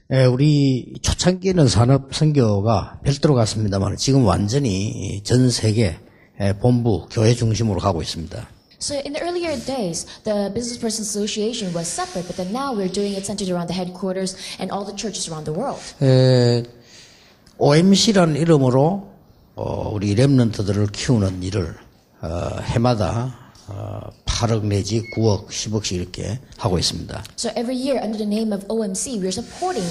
우리 초창기에는 산업 선교가 별도로 갔습니다만 지금 완전히 전 세계 본부 교회 중심으로 가고 있습니다. So in the earlier days, the Business Persons Association was separate, but then now we're doing it centered around the headquarters and all the churches around the world. OMC라는 이름으로 우리 렘넌트들을 키우는 일을 해마다 8억 내지 9억, 10억씩 이렇게 하고 있습니다. So every year, under the name of OMC, we're supporting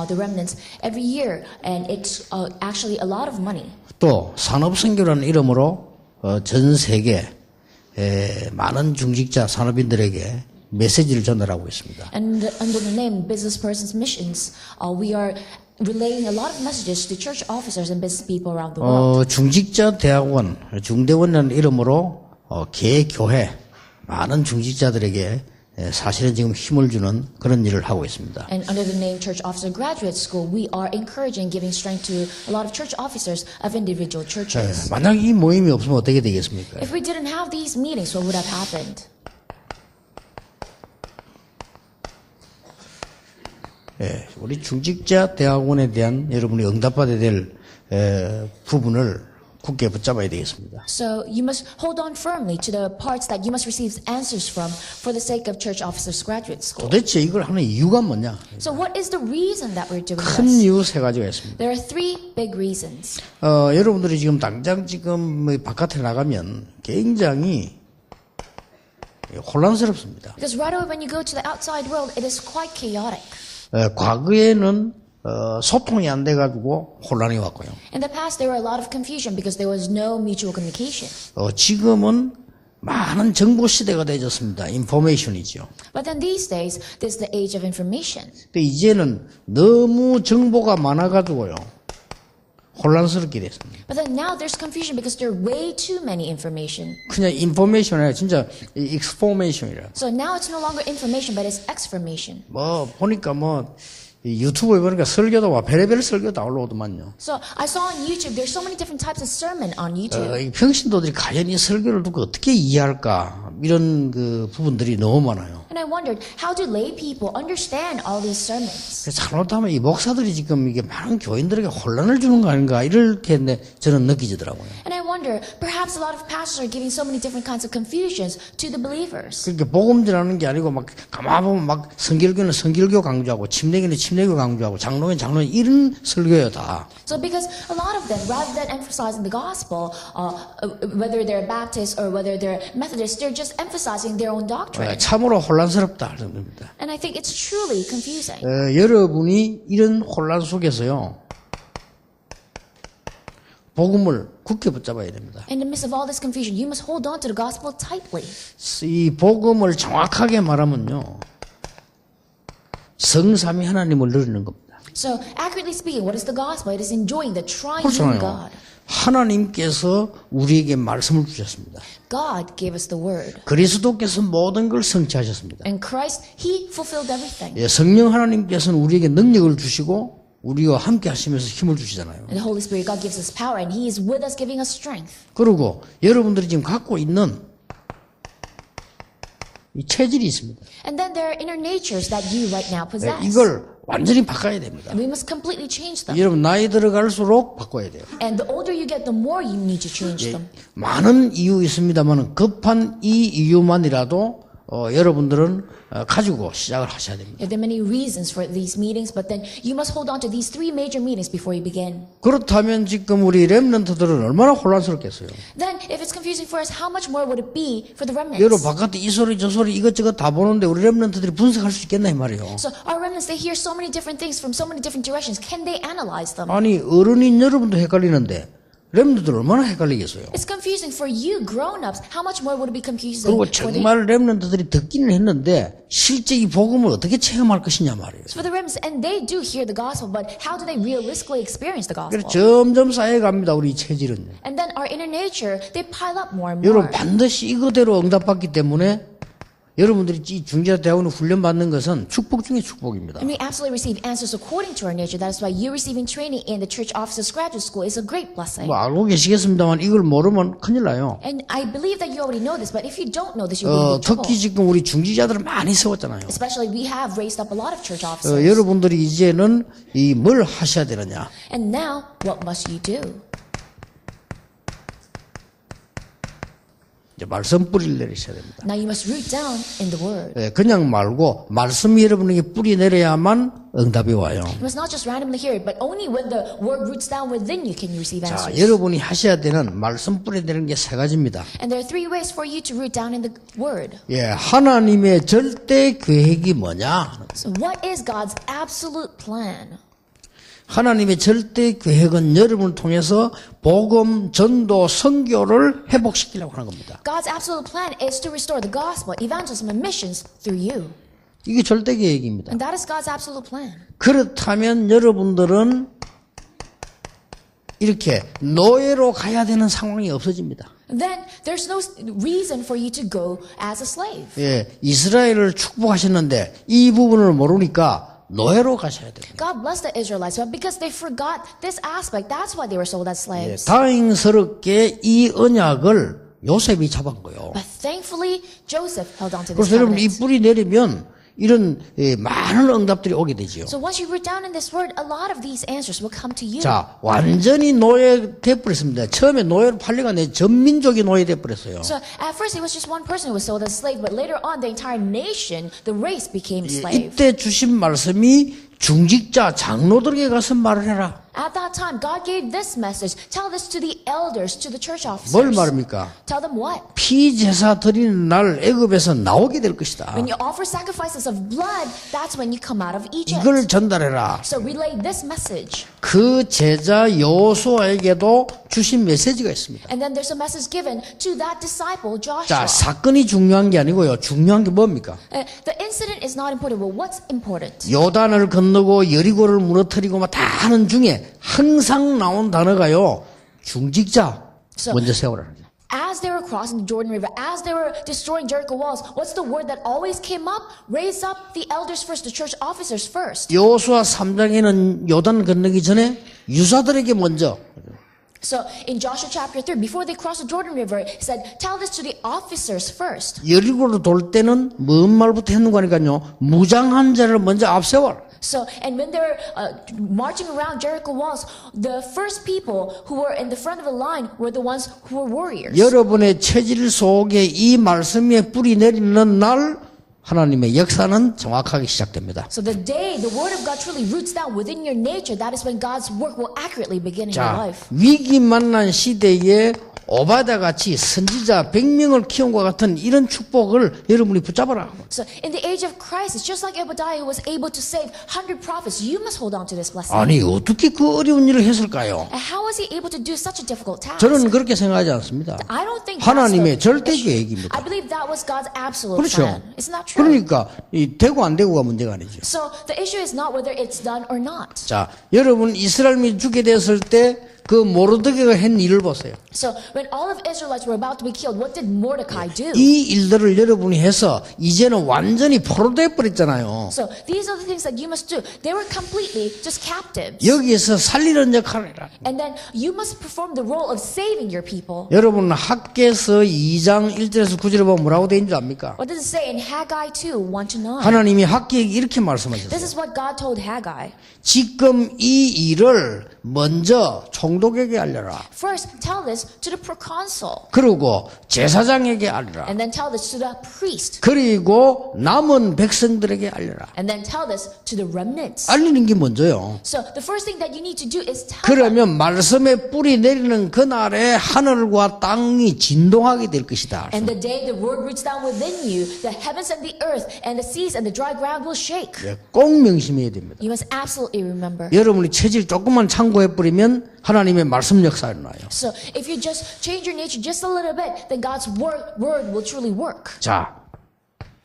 the remnants every year, and it's actually a lot of money. 또 산업선교라는 이름으로 전 세계 많은 중직자 산업인들에게 메시지를 전달하고 있습니다. And under the name Business Persons Missions, we are relaying a lot of messages to church officers and business people around the world. 중직자 대학원, 중대원이라는 이름으로 개교회 많은 중직자들에게 사실은 지금 힘을 주는 그런 일을 하고 있습니다. And under the name Church Officer Graduate School, we are encouraging, giving strength to a lot of church officers of individual churches. 만약 이 모임이 없으면 어떻게 되겠습니까? If we didn't have these meetings, what would have happened? 우리 중직자 대학원에 대한 여러분이 응답받아야 될 부분을 굳게 붙잡아야 되겠습니다. So you must hold on firmly to the parts that you must receive answers from for the sake of Church Officers Graduate School. 도대체 이걸 하는 이유가 뭐냐? So what is the reason that we're doing 큰 this? 이유 세 가지가 있습니다. There are three big reasons. 여러분들이 지금 당장 지금 바깥에 나가면 굉장히 혼란스럽습니다. Because right away when you go to the outside world, it is quite chaotic. 과거에는 소통이 안 돼가지고 혼란이 왔고요. In the past, there were a lot of confusion because there was no mutual communication. 지금은 많은 정보 시대가 되어졌습니다. 인포메이션이죠. But then these days, this is the age of information. 근데 이제는 너무 정보가 많아가지고요. 혼란스럽게 됐습니다. But then now there's confusion because there are way too many information. 그냥 인포메이션이 아니라 진짜 익스포메이션이라. So now it's no longer information, but it's exformation. 보니까 유튜브에 보니까 설교도 와 별의별 설교 다 올라오더만요. So I saw on YouTube, there's so many different types of sermon on YouTube. 평신도들이 과연 이 설교를 듣고 어떻게 이해할까 이런 부분들이 너무 많아요. And I wondered, how do lay people understand all these sermons? 잘못하면 이 목사들이 지금 이게 많은 교인들에게 혼란을 주는 거 아닌가 이렇게 저는 느끼지더라고요. And I wonder, perhaps a lot of pastors are giving so many different kinds of confusions to the believers. 그러니까 복음 전하는 게 아니고 가만 보면 성결교는 성결교 강조하고 침례교는 침례교 강조하고 장로교는 장로교 이런 설교예요 다. So because a lot of them, rather than emphasizing the gospel, whether they're Baptist or whether they're Methodist, they're just emphasizing their own doctrine. 참으로 혼란스럽다 정도입니다. And I think it's truly confusing. 여러분이 이런 혼란 속에서요. 복음을 굳게 붙잡아야 됩니다. In the midst of all this confusion, you must hold on to the gospel tightly. 이 복음을 정확하게 말하면요. 성삼위 하나님을 누리는 겁니다. So, accurately speaking, what is the gospel? It is enjoying the triune God. 하나님께서 우리에게 말씀을 주셨습니다. God gave us the word. 그리스도께서 모든 걸 성취하셨습니다. And Christ, He fulfilled everything. 성령 하나님께서는 우리에게 능력을 주시고 우리와 함께 하시면서 힘을 주시잖아요. And the Holy Spirit, God gives us power, and He is with us, giving us strength. 그리고 여러분들이 지금 갖고 있는 이 체질이 있습니다. And then there are inner natures that you right now possess. 이걸 완전히 바꿔야 됩니다. And we must completely change them. 여러분 나이 들어갈수록 바꿔야 돼요. And the older you get, the more you need to change them. 많은 이유 있습니다만 급한 이 이유만이라도 여러분들은 가지고 시작을 하셔야 됩니다. There are many reasons for these meetings, but then you must hold on to these three major meetings before you begin. 그렇다면 지금 우리 렘넌트들은 얼마나 혼란스럽겠어요. Then, if it's confusing for us, how much more would it be for the remnants? 여러분 바깥에 이 소리 저 소리 이것저것 다 보는데 우리 렘넌트들이 분석할 수 있겠나 이 말이에요. So our remnants, they hear so many different things from so many different directions. Can they analyze them? 아니 어른인 여러분도 헷갈리는데 렘넌트들 얼마나 헷갈리겠어요. It's confusing for you grown-ups. How much more would it be confusing 그리고 for the, 정말 렘넌트들이 듣기는 했는데 실제 이 복음을 어떻게 체험할 것이냐 말이에요. for the remnants? And they do hear the gospel, but how do they realistically experience the 그래서 gospel? 점점 쌓여갑니다. 우리 이 체질은요. And then our inner nature, they pile up more and more. 여러분 반드시 이거대로 응답받기 때문에 여러분들이 이 중지자 대학원을 훈련받는 것은 축복 중에 축복입니다. And we absolutely receive answers according to our nature. That is why you receiving training in the Church Officers Graduate School is a great blessing. 뭐 알고 계시겠습니다만 이걸 모르면 큰일 나요. And I believe that you already know this, but if you don't know this, you'll be in trouble. 특히 지금 우리 중지자들을 많이 세웠잖아요. Especially we have raised up a lot of church officers. 여러분들이 이제는 이 뭘 하셔야 되느냐? And now, what must you do? 이제 말씀 뿌리를 내리셔야 됩니다. Now you must root down in the word. 그냥 말고 말씀이 여러분에게 뿌리 내려야만 응답이 와요. You must not just randomly hear it, but only when the word roots down within you can you receive 자, answers. 여러분이 하셔야 되는 말씀 뿌리 내리는 게 세 가지입니다. And there are three ways for you to root down in the word. 예, 하나님의 절대 계획이 뭐냐? So what is God's absolute plan? 하나님의 절대 계획은 여러분을 통해서 복음, 전도, 선교를 회복시키려고 하는 겁니다. God's absolute plan is to restore the gospel, evangelism, and missions through you. 이게 절대 계획입니다. And that is God's absolute plan. 그렇다면 여러분들은 이렇게 노예로 가야 되는 상황이 없어집니다. Then there's no reason for you to go as a slave. 예, 이스라엘을 축복하셨는데 이 부분을 모르니까 노예로 가셔야 됩니다. God blessed the Israelites, but because they forgot this aspect, that's why they were sold as 예, slaves. 다행스럽게 이 언약을 요셉이 잡은 거예요. But thankfully, Joseph held on to this 그래서 여러분 이 covenant. 뿌리 내리면 이런 많은 응답들이 오게 되지요. So once you root down in this word, a lot of these answers will come to you. 자, 완전히 노예 돼버렸습니다. 처음에 노예로 팔려가 내 전민족이 노예 돼버렸어요. So at first it was just one person who was sold as slave, but later on the entire nation, the race became slave. 이때 주신 말씀이 중직자 장로들에게 가서 말을 해라. At that time, God gave this message. Tell this to the elders, to the church officers. 뭘 말합니까? Tell them what? 피제사 드리는 날 애굽에서 나오게 될 것이다. When you offer sacrifices of blood, that's when you come out of Egypt. 이걸 전달해라. So relay this message. 그 제자 여호수아에게도 주신 메시지가 있습니다. And then there's a message given to that disciple, Joshua. 자, 사건이 중요한 게 아니고요. 중요한 게 뭡니까? The incident is not important, but what's important? 요단을 건너고 여리고를 무너뜨리고 막 다 하는 중에 항상 나온 단어가요. 중직자 먼저 세워라. As they were crossing the Jordan River, as they were destroying Jericho walls, what's the word that always came up? Raise up the elders first, the church officers first. 여호수아 3장에는 요단 건너기 전에 유사들에게 먼저 So in Joshua chapter 3, before they crossed the Jordan River, it said, tell this to the officers first. 여리고로 돌 때는 뭔 말부터 했는가 하니까요. 무장한 자를 먼저 앞세워라. So, and when they were marching around Jericho walls, the first people who were in the front of the line were the ones who were warriors. 여러분의 체질 속에 이 말씀의 뿌리 내리는 날 하나님의 역사는 정확하게 시작됩니다. So the day the word of God truly roots down within your nature, that is when God's work will accurately begin in your 자, life. 위기 만난 시대에 오바다 같이 선지자 100명을 키운 것 같은 이런 축복을 여러분이 붙잡아라. So in the age of crisis, just like Obadiah was able to save 100 prophets, you must hold on to this blessing. 아니 어떻게 그 어려운 일을 했을까요? And how was he able to do such a difficult task? 저는 그렇게 생각하지 않습니다. I don't think 하나님의 that's the 절대 issue. 계획입니다. I believe that was God's absolute 그렇죠. plan. Isn't that true? 그러니까 이 되고 안 되고가 문제가 아니죠. So the issue is not whether it's done or not. 자, 여러분 이스라엘이 죽게 됐을 때 그 모르드게가 한 일을 보세요. So when all of Israelites were about to be killed, what did Mordecai do? 이 일들을 여러분이 해서 이제는 완전히 포로돼 버렸잖아요. So these are the things that you must do. They were completely just captives. 여기에서 살리는 역할을 해라. And then you must perform the role of saving your people. 여러분 학개서 2장 1절에서 9절에 보면 뭐라고 되어 있는 줄 압니까? What does it say in Haggai 2, 1-9? 하나님이 학개에게 이렇게 말씀하셨어요. This is what God told Haggai. 지금 이 일을 먼저 총독에게 알려라. First, tell this to the proconsul. 그리고 제사장에게 알려라. And then tell this to the priest. 그리고 남은 백성들에게 알려라. And then tell this to the remnants. 알리는 게 먼저요. So the first thing that you need to do is tell them. 그러면 말씀의 뿌리 내리는 그날에 하늘과 땅이 진동하게 될 것이다. And the day the word roots down within you, the heavens and the earth and the seas and the dry ground will shake. 꼭 명심해야 됩니다. You must absolutely remember. 여러분이 체질 조금만 참고해버리면 하나님의 말씀 역사가 일어나요. So if you just change your nature just a little bit, then God's word will truly work. 자,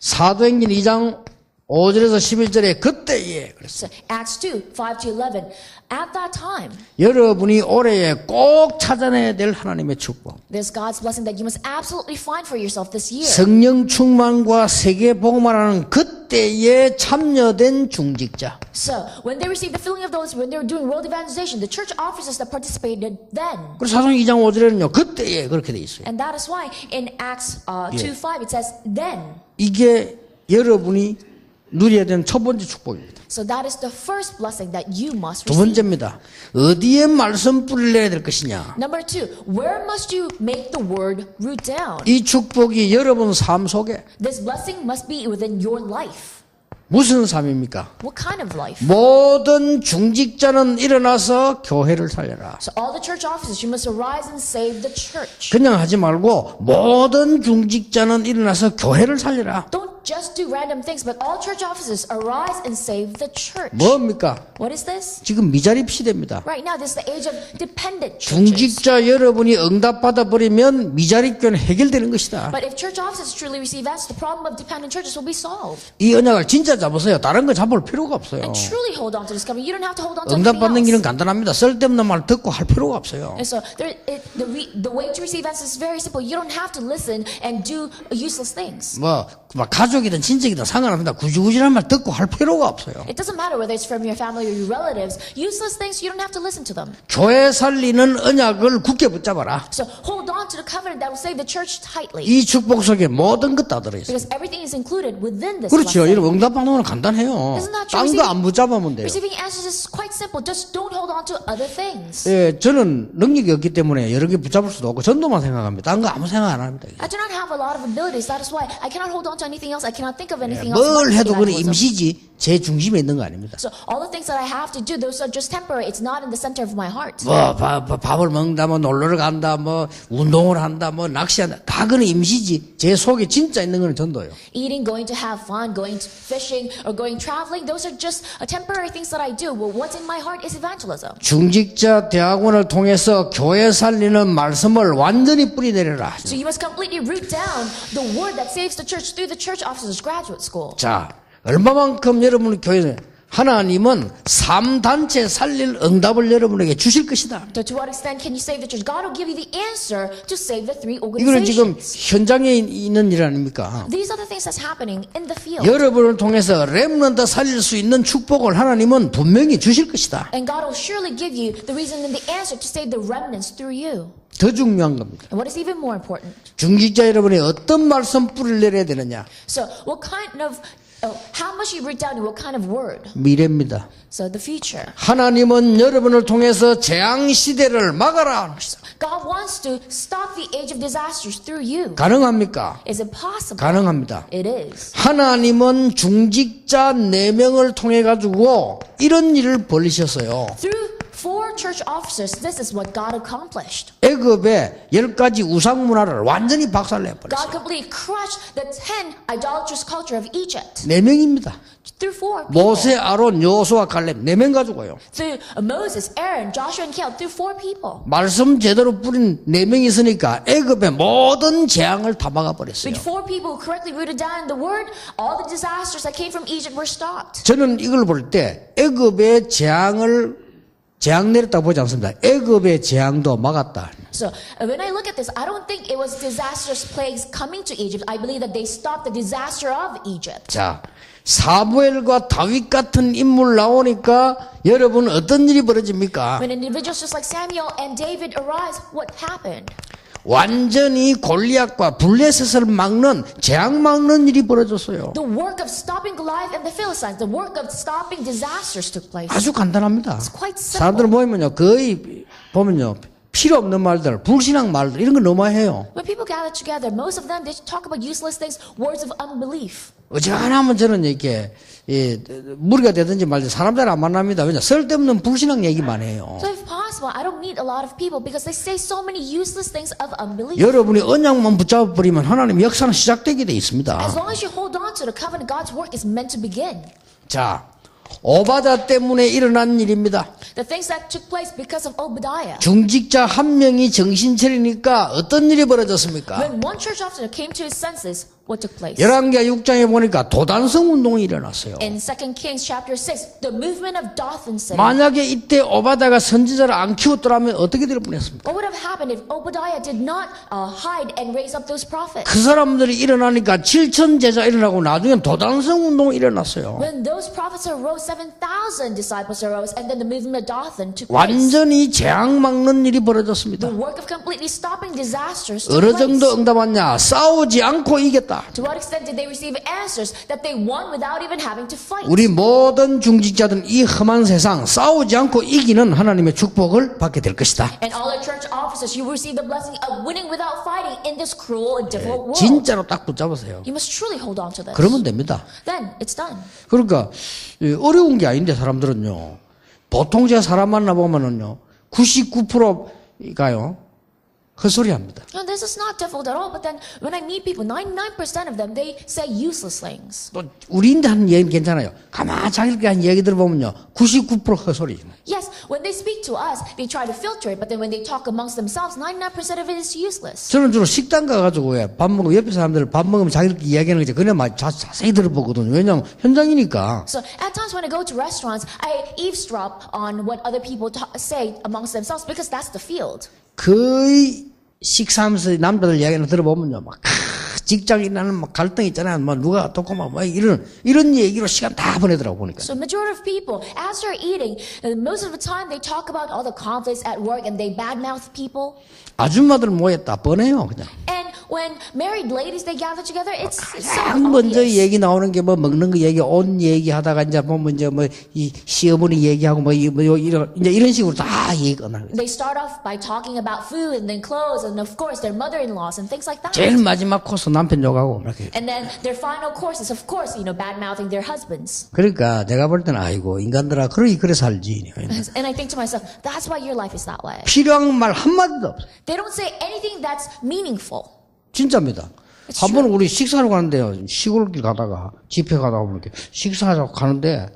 사도행전 2장 5절에서 11절에 그때에 그랬어요. So Acts 2, 5-11. At that time, 여러분이 올해에 꼭 찾아내야 될 하나님의 축복. there's God's blessing that you must absolutely find for yourself this year. 성령 충만과 세계 복음화라는 그때에 참여된 중직자. So when they received the filling of those, when they were doing world evangelization, the church officers that participated then. 그래서 사도행 2장 5절에는요. 그때에 그렇게 돼 있어요. And that is why in Acts 2:5 it says then. 이게 여러분이 누려야 되는 첫 번째 축복입니다. So that is the first blessing that you must 두 receive. 번째입니다. 어디에 말씀 뿌리를 내야 될 것이냐. Number 2, where must you make the word root down? 이 축복이 여러분 삶 속에 This blessing must be within your life. 무슨 삶입니까? What kind of life? 모든 중직자는 일어나서 교회를 살려라. So all the church officers, you must arise and save the church. 그냥 하지 말고 모든 중직자는 일어나서 교회를 살려라. Don't just do random things, but all church officers arise and save the church. 뭡니까? What is this? 지금 미자립 시대입니다. Right now, this is the age of dependent churches. 중직자 여러분이 응답받아 버리면 미자립교는 해결되는 것이다. But if church officers truly receive answers, the problem of dependent churches will be solved. 이 언약을 진짜 잡으세요. 다른 거 잡을 필요가 없어요. And truly hold on to this covenant. You don't have to hold on to 응답받는 anything 길은 else. 간단합니다. 쓸데없는 말 듣고 할 필요가 없어요. And so the way to receive answers is very simple. You don't have to listen and do useless things. 뭐 가족이든 친척이든 상관없습니다. 구질구질한 말 듣고 할 필요가 없어요. It doesn't matter whether it's from your family or your relatives. Useless things, you don't have to listen to them. 교회 살리는 언약을 굳게 붙잡아라. So hold on to the covenant that will save the church tightly. 이 축복 속에 모든 것 다 들어있어요. Because everything is included within this 그렇죠. blessing. 여러분 응답받는 건 간단해요. Isn't that true? 딴 거 안 붙잡으면 돼요. Receiving answers is quite simple. Just don't hold on to other things. 예, 저는 능력이 없기 때문에 여러 개 붙잡을 수도 없고 전도만 생각합니다. 딴 거 아무 생각 안 합니다. I do not have a lot of abilities. That is why I cannot hold on to anything else. I cannot think of anything else. 뭘 but 해도 그건 evangelism. 임시지 제 중심에 있는 거 아닙니다. So all the things that I have to do, those are just temporary. It's not in the center of my heart. 뭐 밥을 먹는다, 뭐 놀러를 간다, 뭐 운동을 한다, 뭐 낚시한다. 다 그건 임시지. 제 속에 진짜 있는 건 전도예요. Eating, going to have fun, going to fishing, or going traveling, those are just temporary things that I do. Well, what's in my heart is evangelism. 중직자 대학원을 통해서 교회 살리는 말씀을 완전히 뿌리내려라. So you must completely root down the word that saves the church through the church officers graduate school. 자, 얼마만큼 여러분 교회에 하나님은 3단체 살릴 응답을 여러분에게 주실 것이다. So to what extent can you save the church? God will give you the answer to save the three 이거는 지금 organizations. 현장에 있는 일 아닙니까? These are the things that's happening in the field. 여러분을 통해서 렘넌트 살릴 수 있는 축복을 하나님은 분명히 주실 것이다. And God will surely give you the reason and the answer to save the remnants through you. 더 중요한 겁니다. And what is even more important? 중직자 여러분이 어떤 말씀 뿌리를 내려야 되느냐? So what kind of, how much you root down in what kind of word? 미래입니다. So the future. 하나님은 여러분을 통해서 재앙 시대를 막아라. God wants to stop the age of disasters through you. 가능합니까? Is it possible? 가능합니다. It is. 하나님은 중직자 4명을 통해 가지고 이런 일을 벌이셨어요. Through 4 church officers, this is what God accomplished. 애굽의 10가지 우상 문화를 완전히 박살내 God 버렸어요. completely crushed the 10 idolatrous culture of Egypt. 4명입니다. Through 4 people. 모세, 아론, 여호수아, 갈렙 4명 가지고요. Through Moses, Aaron, Joshua, and Caleb. Through 4 people. 말씀 제대로 뿌린 4명이 있으니까 애굽의 모든 재앙을 다 막아버렸어요. With 4 people who correctly rooted down in the word, all the disasters that came from Egypt were stopped. 저는 이걸 볼 때 애굽의 재앙 내렸다고 보지 않습니다. 애굽의 재앙도 막았다. So when I look at this, I don't think it was disastrous plagues coming to Egypt. I believe that they stopped the disaster of Egypt. 자, 사무엘과 다윗 같은 인물 나오니까 여러분 어떤 일이 벌어집니까? When individuals just like Samuel and David arise, what happened? 완전히 골리앗과 블레셋을 막는 재앙 막는 일이 벌어졌어요. The work of stopping Goliath and the Philistines, the work of stopping disasters took place. 아주 간단합니다. It's quite simple. 사람들 모이면요 거의 보면요 필요 없는 말들, 불신앙 말들 이런 거 너무 해요. When people gather together, most of them they talk about useless things, words of unbelief. 어지간하면 저는 이렇게 무리가 되든지 말든지 사람들 안 만납니다. 왜냐 쓸데없는 불신앙 얘기만 해요. So if possible, I don't meet a lot of people because they say so many useless things of unbelief. 여러분이 언약만 붙잡아 버리면 하나님의 역사는 시작되게 돼 있습니다. As long as you hold on to the covenant, God's work is meant to begin. 자, 오바다 때문에 일어난 일입니다. The things that took place because of Obadiah. 중직자 한 명이 정신 차리니까 어떤 일이 벌어졌습니까? When one church officer came to his senses, what took place? 열왕기하 6장에 보니까 도단성 운동이 일어났어요. In 2 Kings chapter 6, the movement of Dothan city. 만약에 이때 오바다가 선지자를 안 키웠더라면 어떻게 될 뻔했습니까? What would have happened if Obadiah did not hide and raise up those prophets? 그 사람들이 일어나니까 7천 제자 일어나고 나중에 도단성 운동이 일어났어요. When those prophets arose, 7,000 disciples arose, and then the movement of Dothan took place. 완전히 재앙 막는 일이 벌어졌습니다. The work of completely stopping disasters took 어느 place. 정도 응답하냐? 싸우지 않고 이겼다. To what extent did they receive answers that they won without even having to fight? 우리 모든 중직자들은 이 험한 세상 싸우지 않고 이기는 하나님의 축복을 받게 될 것이다. And all our church officers, you will receive the blessing of winning without fighting in this cruel and difficult world. 진짜로 딱 붙잡으세요. You must truly hold on to this. 그러면 됩니다. Then it's done. 그러니까 어려운 게 아닌데 사람들은요. 보통 제가 사람 만나보면은요. 99%가요. 헛소리합니다. No, this is not difficult at all. But then when I meet people, 99% of them, they say useless things. 또 우리인데 하는 얘기는 괜찮아요. 가만히 자기들끼리 하는 얘기 들어보면요. 99% 헛소리. Yes, when they speak to us, they try to filter it. But then when they talk amongst themselves, 99% of it is useless. 저는 주로 식당 가가지고 밥 먹고 옆에 사람들 밥 먹으면 자기들끼리 이야기하는 거지. 그냥 자세히 들어보거든요. 왜냐하면 현장이니까. So at times when I go to restaurants, I eavesdrop on what other people say amongst themselves because that's the field. 거의 식사하면서 남자들 이야기를 들어보면요. 막 직장인하는 막 갈등 있잖아요. 뭐 누가 어떻고 막 이런 얘기로 시간 다 보내더라고 보니까. So majority of people, as they're eating, most of the time they talk about all the conflicts at work and they badmouth people. 아줌마들 모였다 뻔해요 그냥. And when married ladies they gather together, it's so 가장 먼저 obvious. 얘기 나오는 게 뭐 먹는 거 얘기, 옷 얘기하다가 이제 보면 이제 뭐 이 시어머니 얘기하고 뭐 이런 식으로 다 얘기가 나는 거죠. They start off by talking about food and then clothes and of course their mother-in-laws and things like that. 제일 마지막 코스 남편 욕하고 이렇게. And then their final course is of course, bad-mouthing their husbands. 그러니까 내가 볼 때는 아이고 인간들아 그래 살지. And I think to myself, that's why your life is that way. 필요한 말 한마디도 없어. They don't say anything that's meaningful. 진짜입니다. 한 번은 우리 식사하러 가는데요. 시골길 가다가 집회 가다가 이렇게 식사하러 가는데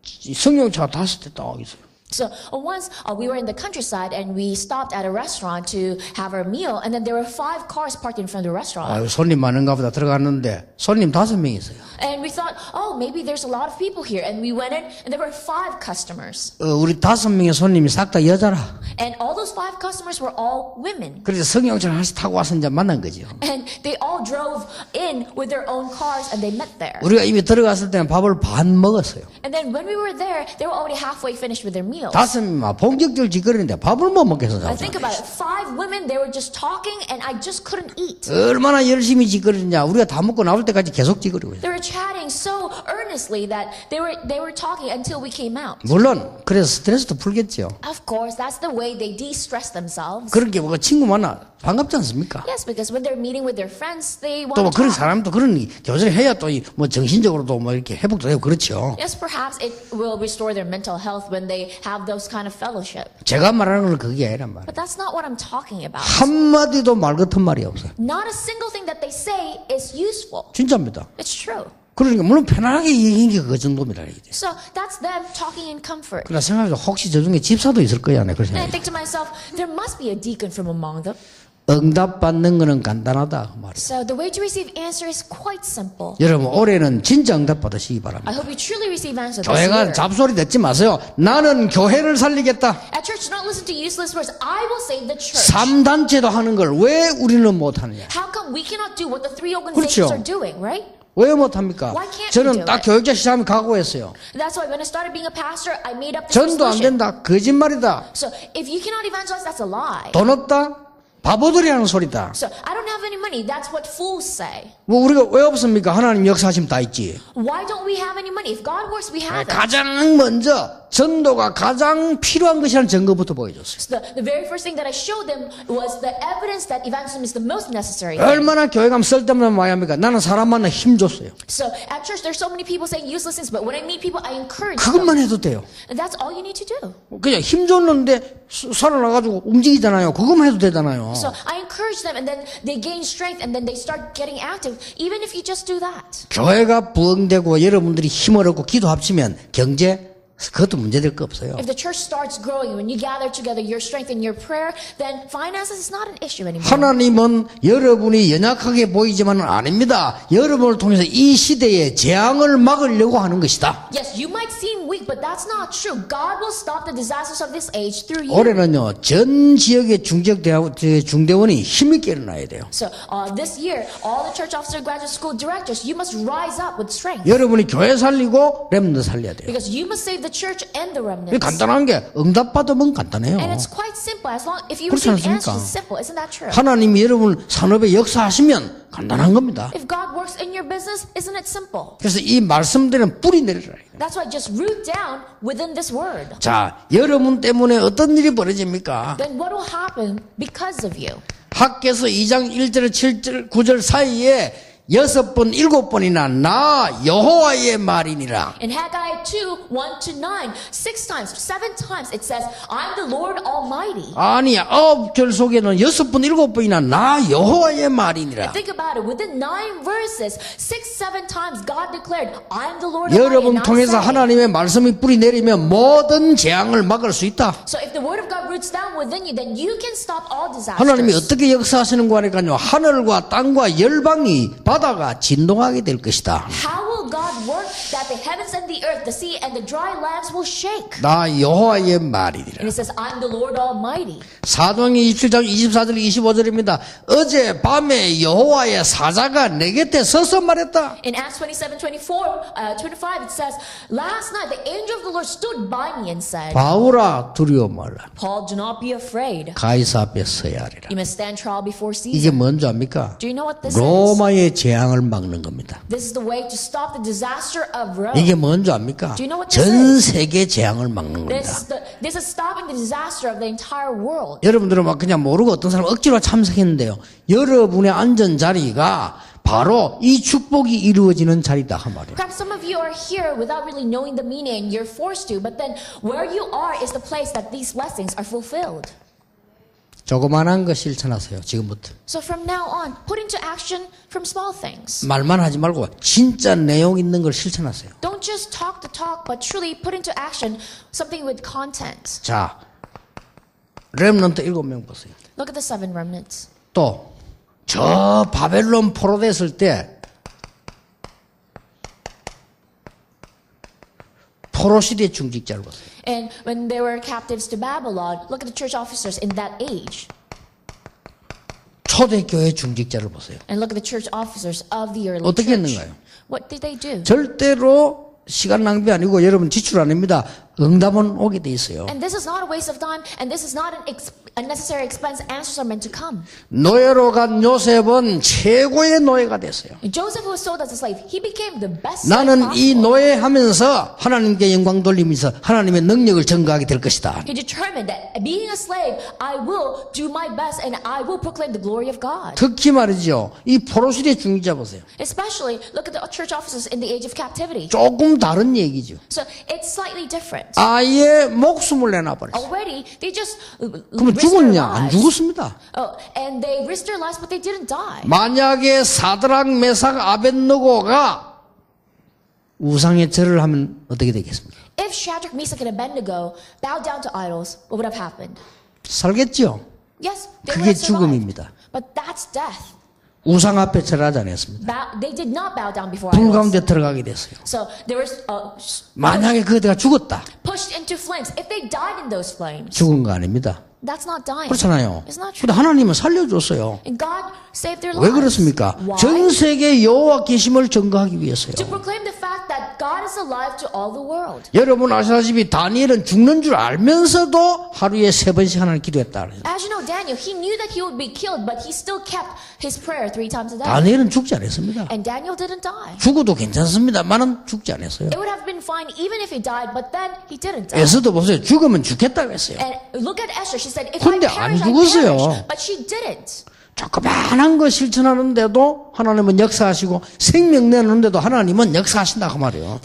승용차가 5대 딱 있어요. So once we were in the countryside and we stopped at a restaurant to have our meal, and then there were 5 cars parked in front of the restaurant. 아유, 손님 많은가 보다 들어갔는데 손님 5명 있어요. And we thought, oh, maybe there's a lot of people here. And we went in, and there were 5 customers. 우리 5명의 손님이 싹 다 여자라. And all those 5 customers were all women. 그래서 승용차를 하나씩 타고 와서 이제 만난 거죠. And they all drove in with their own cars, and they met there. 우리가 이미 들어갔을 때는 밥을 반 먹었어요. And then when we were there, they were already halfway finished with their meals. 5명만 본격적으로 짓거리는데 밥을 못 먹겠어. I think about it. 5 women, they were just talking, and I just couldn't eat. 얼마나 열심히 짓거리느냐. 우리가 다 먹고 나올 때까지 계속 짓거리고 있어요. They were chatting so earnestly that they were talking until we came out. 물론 그래서 스트레스도 풀겠죠. Of course, that's the way they de-stress themselves. 그런 게 뭐 친구 만나 반갑지 않습니까? Yes, because when they're meeting with their friends, they 또 want 뭐 to 그런 talk. 사람도 그런 교제를 해야 또 뭐 정신적으로도 뭐 이렇게 회복도 되고 그렇죠. Yes, perhaps it will restore their mental health when they have those kind of fellowship. 제가 말하는 건 그게 아니란 말이에요. But that's not what I'm talking about. 한마디도 말 같은 말이 없어요. Not a single thing that they say is useful. 진짜입니다. It's true. 그러니까 물론 편안하게 얘기한 게 그 정도입니다. 이게. So that's them talking in comfort. 그러나 생각해서 혹시 저 중에 집사도 있을 거야. 네, 그런 And I 생각이. think to myself, there must be a deacon from among them. 응답받는 거는 간단하다. 그 말이에요. So the way to receive answer is quite simple. 여러분 올해는 진짜 응답 받으시기 바랍니다. I hope you truly receive answer this 교회가 year. 잡소리 듣지 마세요. 나는 교회를 살리겠다. At church, do not listen to useless words. I will save the church. 3단체도 하는 걸 왜 우리는 못하느냐. How come we cannot do what the 3 organizations 그렇죠. are doing, right? 왜 못합니까? Why can't we 저는 do 딱 it? 교육자 시작하면 각오했어요. That's why when I started being a pastor, I made up this 전도 안 resolution. 된다. 거짓말이다. So if you cannot evangelize, that's a lie. 돈 없다. 바보들이 하는 소리다. So I don't have any money. That's what fools say. 뭐 우리가 왜 없습니까? 하나님 역사하시면 다 있지. Why don't we have any money? If God works, we have it. 가장 먼저 전도가 가장 필요한 것이라는 증거부터 보여줬어요. So the very first thing that I showed them was the evidence that evangelism is the most necessary thing. 얼마나 교회 가면 쓸데없는 말 합니까? 나는 사람 만나 힘 줬어요. So at church, there's so many people saying useless things, but when I meet people, I encourage 그것만 them. 해도 돼요. And that's all you need to do. 그냥 힘 줬는데 살아나가지고 움직이잖아요. 그것만 해도 되잖아요. So I encourage them, and then they gain strength, and then they start getting active, even if you just do that. 교회가 부흥되고 여러분들이 힘을 얻고 기도 합치면 경제 그것도 문제될 거 없어요. If the church starts growing, when you gather together your strength and your prayer, then finances is not an issue anymore. 하나님은 여러분이 연약하게 보이지만은 아닙니다. 여러분을 통해서 이 시대의 재앙을 막으려고 하는 것이다. Yes, you might seem weak, but that's not true. God will stop the disasters of this age through you. 올해는요, 전 지역의 중대원이 힘있게 일어나야 돼요. So this year, all the church officer graduate school directors, you must rise up with strength. 여러분이 교회 살리고 렘넌트 살려야 돼요. Because you must save the church and the 이게 remnants. 간단한 게 응답받으면 간단해요. And it's quite simple. As long if you 그렇지 receive 않습니까? answers, it's simple. Isn't that true? 하나님이 여러분 산업에 역사하시면 간단한 겁니다. If God works in your business, isn't it simple? 그래서 이 말씀들은 뿌리 내리라. That's why just root down within this word. 자, 여러분 때문에 어떤 일이 벌어집니까? Then what will happen because of you? 학개서 2장 1절 7절 9절 사이에 6번 7번이나 나 여호와의 말이니라. In Haggai 2, 1-9, 6 times, 7 times it says, I'm the Lord Almighty. 아니 9절 속에는 6번 7번이나 나 여호와의 말이니라. Think about it. Within 9 verses, 6, 7 times God declared, I'm the Lord Almighty. 여러분 and I 통해서 said it. 하나님의 말씀이 뿌리 내리면 모든 재앙을 막을 수 있다. So if the word of God roots down within you, then you can stop all disasters. 하나님이 어떻게 역사하시는 거니까요. 하늘과 땅과 열방이 바다가 진동하게 될 것이다. How will God work that the heavens and the earth, the sea and the dry lands will shake? 나 여호와의 And 말이니라. it says, I'm the Lord Almighty. 사도행전 27장 24절 25절입니다. 어제 밤에 여호와의 사자가 내 곁에 서서 말했다. In Acts 27:25 it says, last night the angel of the Lord stood by me and said, 바울아 두려워 말라. Paul, do not be afraid. 가이사 앞에 서야 하리라. You must stand trial before 이게 Caesar. 뭔지 압니까? Do you know what this is? 로마의 재앙을 막는 겁니다. This is the way to stop the disaster of Rome. 이게 뭔지 압니까? Do you know what this 전 세계 재앙을 막는 겁니다. This is stopping the disaster of the entire world. 여러분들은 막 그냥 모르고 어떤 사람 억지로 참석했는데요. 여러분의 앉은 자리가 바로 이 축복이 이루어지는 자리다 그 말이에요. Perhaps some of you are here without really knowing the meaning. You're forced to, but then where you are is the place that these blessings are fulfilled. 조그만한 거 실천하세요. 지금부터. So from now on, put into action from small things. 말만 하지 말고 진짜 내용 있는 걸 실천하세요. Don't just talk the talk, but truly put into action something with content. 자, 렘넌트 7명 보세요. Look at the 7 remnants. 또 저 바벨론 포로됐을 때 포로 시대 중직자를 보세요. And when they were captives to Babylon, look at the church officers in that age. 초대교회 중직자를 보세요. And look at the church officers of the early 어떻게 church. 했는가요? What did they do? 절대로 시간 낭비 아니고 여러분 지출 아닙니다. 응답은 오게 돼 있어요. And this is not a waste of time, and this is not an unnecessary expense. Answers are meant to come. 노예로 간 요셉은 최고의 노예가 됐어요. Joseph was sold as a slave. He became the best. 나는 이 possible. 노예하면서 하나님께 영광 돌리면서 하나님의 능력을 증거하게 될 것이다. He determined that being a slave, I will do my best and I will proclaim the glory of God. 특히 말이죠. 이 포로시대 중직자 보세요. Especially, look at the church officers in the age of captivity. 조금 다른 얘기죠. So it's slightly different. 아예 목숨을 내놔버렸어요. Already, they just 그러면 risked their 죽었냐? 안 lives. 죽었습니다. And they risked their lives, but they didn't die. 만약에 사드락 메삭 아벳느고가 우상의 절을 하면 어떻게 되겠습니까? If Shadrach, Meshach, and Abednego bowed down to idols, what would have happened? 살겠죠? Yes, they 그게 would have survived. 죽음입니다. But that's death. 우상 앞에 절하지 않았습니다. They did not bow down before 불 idols. 가운데 들어가게 됐어요. So they were 만약에 그대가 죽었다. pushed into flames. If they died in those flames, 죽은 거 아닙니다. that's not dying. 그렇잖아요. It's not true. 근데 하나님은 살려줬어요. And God saved their 왜 lives. 그렇습니까? Why? 전 세계 여호와 계심을 증거하기 위해서요. To proclaim the fact that God is alive to all the world. 여러분 아시다시피 다니엘은 죽는 줄 알면서도 하루에 3번씩 하나님 기도했다. As you know, Daniel, he knew that he would be killed, but he still kept his prayer 3 times a day. 다니엘은 죽지 않았습니다. And Daniel didn't die. 죽어도 괜찮습니다만은 죽지 않았어요. It would have been fine even if he died, but then he didn't die. 에스도 보세요. 죽으면 죽겠다고 했어요. And look at Esther. She said, if I 근데 안 perish, I 죽었어요. perish. But she didn't. 조그만한 거 실천하는데도 하나님은 역사하시고 생명 내는데도 하나님은 역사하신다 그 말이에요.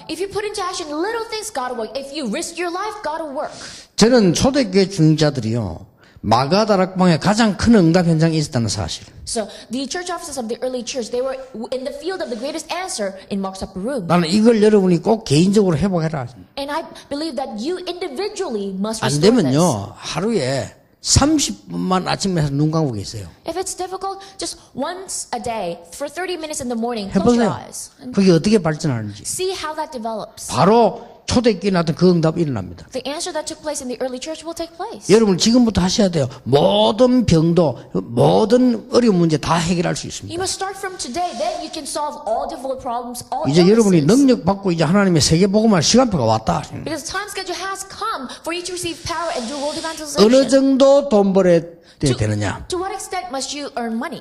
If you put into action little things, God will work. If you risk your life, God will work. 저는 초대교회 중직자들이요. 마가다락방에 가장 큰 응답 현장이 있었다는 사실. So the church offices of the early church, they were in the field of the greatest answer in Mark's upper room. 나는 이걸 여러분이 꼭 개인적으로 회복해라. And I believe that you individually must 안 restore this. 되면요, 하루에 30분만 아침에 눈 감고 계세요. If it's difficult, just once a day for 30 minutes in the morning, close your 해보세요. eyes and 그게 어떻게 발전하는지. see how that develops. 바로 초대교회 나왔던 그 응답이 일어납니다. The answer that took place in the early church will take place. 여러분 지금부터 하셔야 돼요. 모든 병도, 모든 어려운 문제 다 해결할 수 You 있습니다. must start from today. Then you can solve all difficult problems, all 이제 여러분이 illnesses. 능력 받고 이제 하나님의 세계복음할 시간표가 왔다. Because the time schedule has come for you to receive power and do world 어느 evangelization. 정도 돈 벌어야 되느냐? To what extent must you earn money?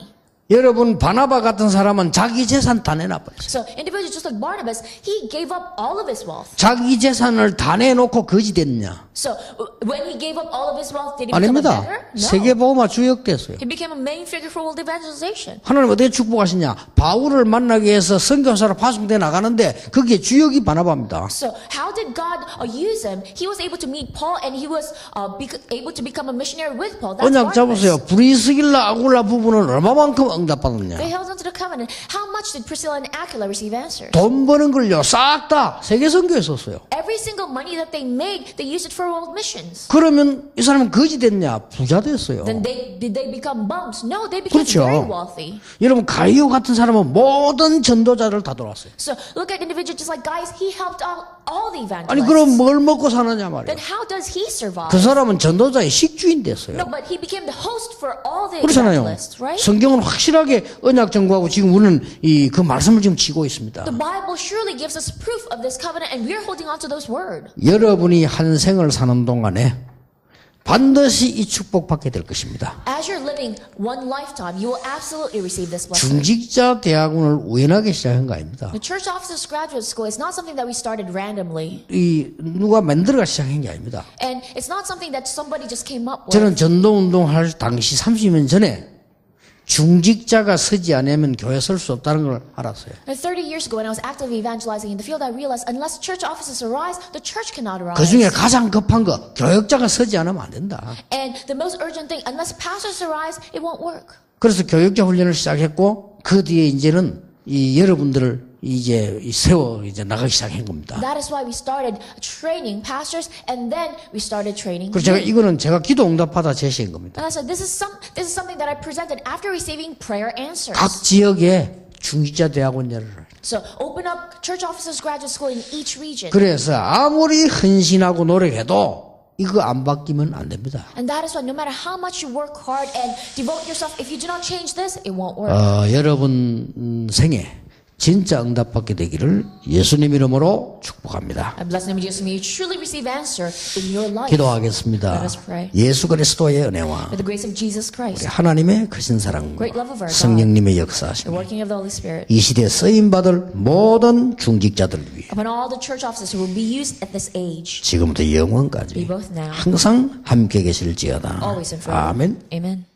여러분 바나바 같은 사람은 자기 재산 다 내놔버렸어요. So individuals just like Barnabas, he gave up all of his wealth. 자기 재산을 다 내놓고 거지 됐냐? So when he gave up all of his wealth, did he become a 아닙니다. beggar? No. 세계복음화 주역됐어요. He became a main figure for world evangelization. 하나님 어떻게 축복하시냐? 바울을 만나기 위해서 선교사로 파송돼 나가는데 거기에 주역이 바나바입니다. So how did God use him? He was able to meet Paul, and he was able to become a missionary with Paul. That's 언약 잡으세요. Barnabas. 브리스길라 아굴라 부부는 얼마만큼 응답받았냐? They held onto the covenant. How much did Priscilla and Aquila receive answers? 돈 버는 걸요 싹 다 세계 선교에 썼어요. Every single money that they made, they used it for world missions. 그러면 이 사람은 거지 됐냐? 부자 됐어요. Then did they become bums? No, they became 그렇죠. very wealthy. 여러분 가이오 같은 사람은 모든 전도자를 다 돌았어요. So look at individuals just like guys. He helped out all the 아니 evangelists. 그럼 뭘 먹고 사느냐 Then 말이에요. how does he survive? 그 사람은 전도자의 식주인 됐어요. No, but he became the host for all the 그렇잖아요. evangelists, right? 성경은 확실하게 언약 정부하고 지금 우리는 그 말씀을 지금 쥐고 있습니다. The Bible surely gives us proof of this covenant, and we're holding on to those words. 여러분이 한 생을 사는 동안에 반드시 이 축복 받게 될 것입니다. As you're living one lifetime, you will absolutely receive this blessing. 중직자 대학원을 우연하게 시작한 거 아닙니다. The Church Officers Graduate School is not something that we started randomly, 이 누가 만들어가 시작한 게 아닙니다. and it's not something that somebody just came up with. 저는 전도운동 할 당시 30년 전에 중직자가 서지 않으면 교회 설 수 없다는 걸 알았어요. 30 years ago, when I was actively evangelizing in the field, I realized unless church officers arise, the church cannot arise. 그 중에 가장 급한 거 교역자가 서지 않으면 안 된다. And the most urgent thing, unless pastors arise, it won't work. 그래서 교역자 훈련을 시작했고 그 뒤에 이제는 이 여러분들을 이제 세워 이제 나가기 시작한 겁니다. That is why we started training pastors, and then we started training. 그래서 제가 이거는 제가 기도 응답받아 제시한 겁니다. And I said, this is something that I presented after receiving prayer answers. 각 지역에 중직자 대학원 열어라. So open up church officers graduate school in each region. 그래서 아무리 헌신하고 노력해도 이거 안 바뀌면 안 됩니다. And that is why no matter how much you work hard and devote yourself, if you do not change this, it won't work. 여러분 생에 진짜 응답받게 되기를 예수님 이름으로 축복합니다. I bless the name of Jesus. May you truly receive answer in your life. 기도하겠습니다. Let us pray. 예수 그리스도의 은혜와 With the grace of Jesus Christ, 하나님의 크신 사랑과 great love of our God, 성령님의 the 역사하심 working of the Holy Spirit, 이 시대에 쓰임받을 모든 중직자들 위해 upon all the church officers who will be used at this age, 지금부터 be 영원까지 both now, 항상 함께 계실지어다. always and forever. 아멘. Amen.